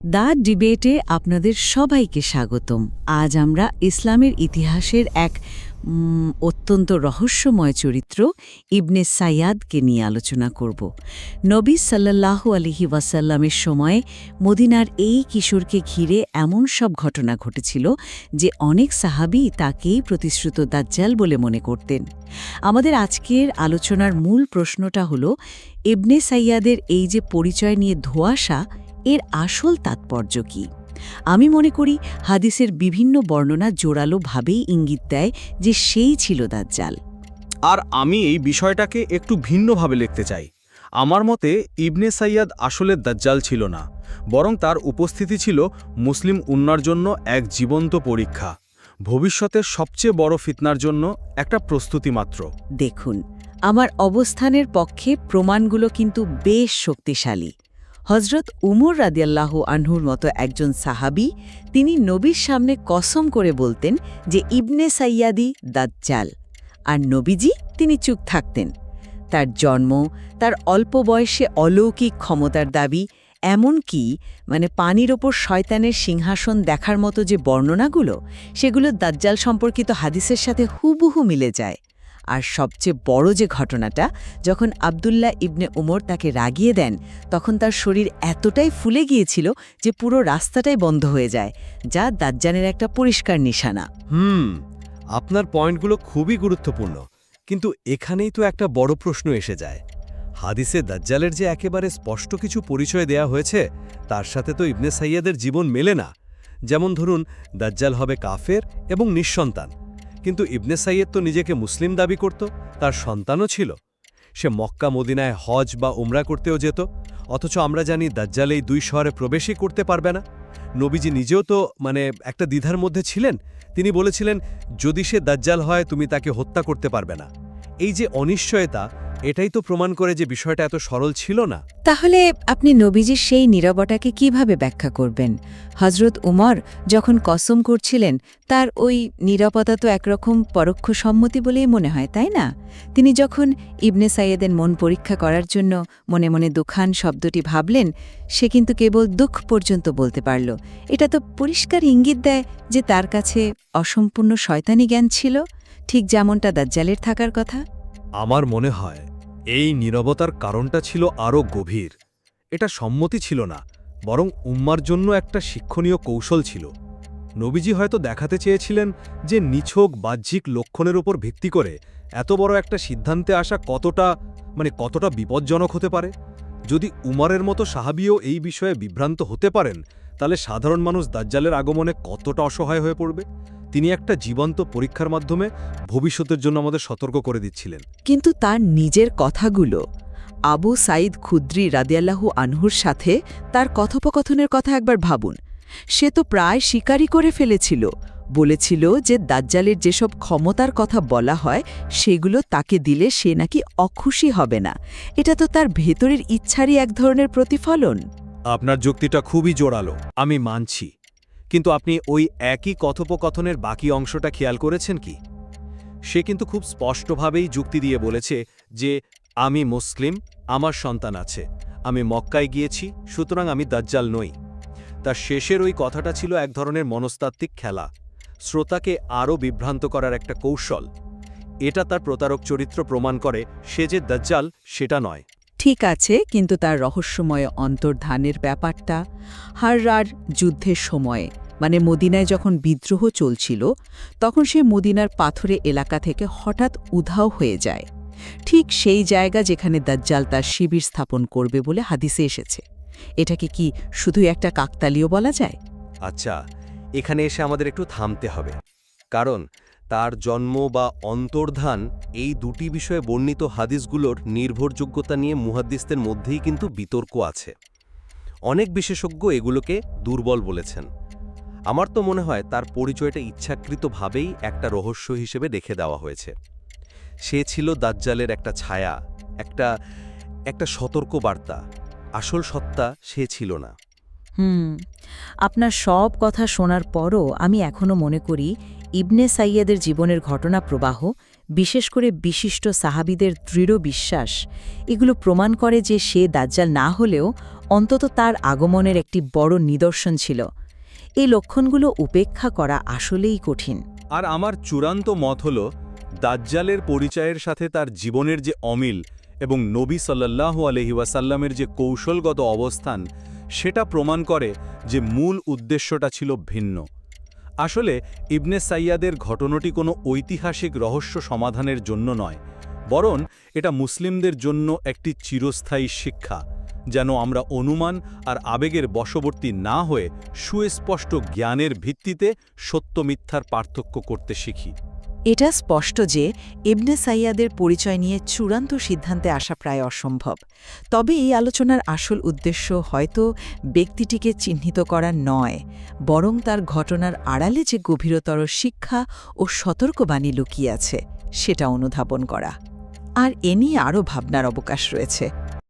The ডিবেটে আপনাদের সবাইকে স্বাগতম। আজ আমরা ইসলামের ইতিহাসের এক অত্যন্ত রহস্যময় চরিত্র ইবনে সাইয়াদকে নিয়ে আলোচনা করব। নবী সাল্লাল্লাহু আলাইহি ওয়াসাল্লামের সময়ে মদিনার এই কিশোরকে ঘিরে এমন সব ঘটনা ঘটেছিল যে অনেক সাহাবী তাকেই প্রতিশ্রুত দাজ্জাল বলে মনে করতেন। আমাদের আজকের আলোচনার মূল প্রশ্নটা হলো, ইবনে সাইয়াদের এই যে পরিচয় নিয়ে ধোঁয়াশা, এর আসল তাৎপর্য কি? আমি মনে করি হাদিসের বিভিন্ন বর্ণনা জোরালোভাবেই ইঙ্গিত দেয় যে সেই ছিল দাজ্জাল। আর আমি এই বিষয়টাকে একটু ভিন্নভাবে লিখতে চাই। আমার মতে ইবনে সাইয়াদ আসলে দাজ্জাল ছিল না, বরং তার উপস্থিতি ছিল মুসলিম উম্মার জন্য এক জীবন্ত পরীক্ষা, ভবিষ্যতের সবচেয়ে বড় ফিতনার জন্য একটা প্রস্তুতি মাত্র। দেখুন, আমার অবস্থানের পক্ষে প্রমাণগুলো কিন্তু বেশ শক্তিশালী। হজরত উমর রাদিয়াল্লাহু আনহুর মতো একজন সাহাবী, তিনি নবীর সামনে কসম করে বলতেন যে ইবনে সাইয়াদি দাজ্জাল, আর নবীজি তিনি চুপ থাকতেন। তার জন্ম, তার অল্প বয়সে অলৌকিক ক্ষমতার দাবি, এমন কি পানির ওপর শয়তানের সিংহাসন দেখার মতো যে বর্ণনাগুলো, সেগুলো দাজ্জাল সম্পর্কিত হাদিসের সাথে হুবহু মিলে যায়। আর সবচেয়ে বড় যে ঘটনাটা, যখন আবদুল্লাহ ইবনে উমর তাকে রাগিয়ে দেন, তখন তার শরীর এতটাই ফুলে গিয়েছিল যে পুরো রাস্তাটাই বন্ধ হয়ে যায়, যা দাজ্জালের একটা পরিষ্কার নিশানা। আপনার পয়েন্টগুলো খুবই গুরুত্বপূর্ণ, কিন্তু এখানেই তো একটা বড় প্রশ্ন এসে যায়। হাদিসে দাজ্জালের যে একেবারে স্পষ্ট কিছু পরিচয় দেয়া হয়েছে, তার সাথে তো ইবনে সাইয়াদের জীবন মেলে না। যেমন ধরুন, দাজ্জাল হবে কাফের এবং নিঃসন্তান, কিন্তু ইবনে সাইয়াদ তো নিজেকে মুসলিম দাবি করত, তার সন্তানও ছিল। সে মক্কা মদিনায় হজ বা উমরা করতেও যেত, অথচ আমরা জানি দাজ্জাল এই দুই শহরে প্রবেশই করতে পারবে না। নবীজি নিজেও তো একটা দ্বিধার মধ্যে ছিলেন। তিনি বলেছিলেন, যদি সে দাজ্জাল হয় তুমি তাকে হত্যা করতে পারবে না। এই যে অনিশ্চয়তা, এটাই তো প্রমাণ করে যে বিষয়টা এত সরল ছিল না। তাহলে আপনি নবীজির সেই নীরবতাকে কিভাবে ব্যাখ্যা করবেন? হজরত উমর যখন কসম করছিলেন, তার ওই নীরবতা তো একরকম পরোক্ষ সম্মতি বলেই মনে হয়, তাই না? তিনি যখন ইবনে সাইয়াদের মন পরীক্ষা করার জন্য মনে মনে দুখান শব্দটি ভাবলেন, সে কিন্তু কেবল দুঃখ পর্যন্ত বলতে পারল। এটা তো পরিষ্কার ইঙ্গিত দেয় যে তার কাছে অসম্পূর্ণ শয়তানি জ্ঞান ছিল, ঠিক যেমনটা দাজ্জালের থাকার কথা। আমার মনে হয় এই নীরবতার কারণটা ছিল আরও গভীর। এটা সম্মতি ছিল না, বরং উম্মার জন্য একটা শিক্ষণীয় কৌশল ছিল। নবীজি হয়তো দেখাতে চেয়েছিলেন যে নিছক বাহ্যিক লক্ষণের উপর ভিত্তি করে এত বড় একটা সিদ্ধান্তে আসা কতটা বিপজ্জনক হতে পারে। যদি উমারের মতো সাহাবীও এই বিষয়ে বিভ্রান্ত হতে পারেন, তাহলে সাধারণ মানুষ দাজ্জালের আগমনে কতটা অসহায় হয়ে পড়বে। তিনি একটা জীবন্ত পরীক্ষার মাধ্যমে ভবিষ্যতের জন্য আমাদের সতর্ক করে দিচ্ছিলেন। কিন্তু তার নিজের কথাগুলো, আবু সাঈদ খুদ্রি রাদিয়াল্লাহু আনহুর সাথে তার কথোপকথনের কথা একবার ভাবুন। সে তো প্রায় স্বীকারই করে ফেলেছিল, বলেছিল যে দাজ্জালের যেসব ক্ষমতার কথা বলা হয় সেগুলো তাকে দিলে সে নাকি অখুশি হবে না। এটা তো তার ভেতরের ইচ্ছারই এক ধরনের প্রতিফলন। আপনার যুক্তিটা খুবই জোরালো, আমি মানছি। কিন্তু আপনি ওই একই কথোপকথনের বাকি অংশটা খেয়াল করেছেন কি? সে কিন্তু খুব স্পষ্টভাবেই যুক্তি দিয়ে বলেছে যে আমি মুসলিম, আমার সন্তান আছে, আমি মক্কায় গিয়েছি, সুতরাং আমি দাজ্জাল নই। তার শেষের ওই কথাটা ছিল এক ধরনের মনস্তাত্ত্বিক খেলা, শ্রোতাকে আরও বিভ্রান্ত করার একটা কৌশল। এটা তার প্রতারক চরিত্র প্রমাণ করে, সে যে দাজ্জাল সেটা নয়। ঠিক আছে, কিন্তু তার রহস্যময় অন্তর্ধানের ব্যাপারটা, হাররার যুদ্ধের সময়ে মদিনায় যখন বিদ্রোহ চলছিল, তখন সে মদিনার পাথরে এলাকা থেকে হঠাৎ উধাও হয়ে যায়, ঠিক সেই জায়গা যেখানে দাজ্জাল তার শিবির স্থাপন করবে বলে হাদিসে এসেছে। এটাকে কি শুধুই একটা কাকতালীয় বলা যায়? আচ্ছা, এখানে এসে আমাদের একটু থামতে হবে, কারণ তার জন্ম বা অন্তর্ধান এই দুটি বিষয়ে বর্ণিত হাদিসগুলোর নির্ভরযোগ্যতা নিয়ে মুহাদ্দিসদের মধ্যেই কিন্তু বিতর্ক আছে। অনেক বিশেষজ্ঞ এগুলোকে দুর্বল বলেছেন। আমার তো মনে হয় তার পরিচয়টা ইচ্ছাকৃতভাবেই একটা রহস্য হিসেবে রেখে দেওয়া হয়েছে। সে ছিল দাজ্জালের একটা ছায়া, একটা সতর্ক বার্তা। আসল সত্তা সে ছিল না। আপনার সব কথা শোনার পরও আমি এখনো মনে করি ইবনে সাইয়াদের জীবনের ঘটনা প্রবাহ, বিশেষ করে বিশিষ্ট সাহাবীদের দৃঢ় বিশ্বাস, এগুলো প্রমাণ করে যে সে দাজ্জাল না হলেও অন্তত তার আগমনের একটি বড় নিদর্শন ছিল। এই লক্ষণগুলো উপেক্ষা করা আসলেই কঠিন। আর আমার চূড়ান্ত মত হল দাজ্জালের পরিচয়ের সাথে তার জীবনের যে অমিল এবং নবী সাল্লাল্লাহু আলাইহি ওয়াসাল্লামের যে কৌশলগত অবস্থান, সেটা প্রমাণ করে যে মূল উদ্দেশ্যটা ছিল ভিন্ন। আসলে ইবনে সাইয়াদের ঘটনাটি কোনো ঐতিহাসিক রহস্য সমাধানের জন্য নয়, বরং এটা মুসলিমদের জন্য একটি চিরস্থায়ী শিক্ষা, যেন আমরা অনুমান আর আবেগের বশবর্তী না হয়ে সুস্পষ্ট জ্ঞানের ভিত্তিতে সত্য মিথ্যার পার্থক্য করতে শিখি। এটা স্পষ্ট যে ইবনে সাইয়াদের পরিচয় নিয়ে চূড়ান্ত সিদ্ধান্তে আসা প্রায় অসম্ভব। তবে এই আলোচনার আসল উদ্দেশ্য হয়তো ব্যক্তিটিকে চিহ্নিত করা নয়, বরং তার ঘটনার আড়ালে যে গভীরতর শিক্ষা ও সতর্কবাণী লুকিয়ে আছে সেটা অনুধাবন করা। আর এ নিয়ে আরও ভাবনার অবকাশ রয়েছে।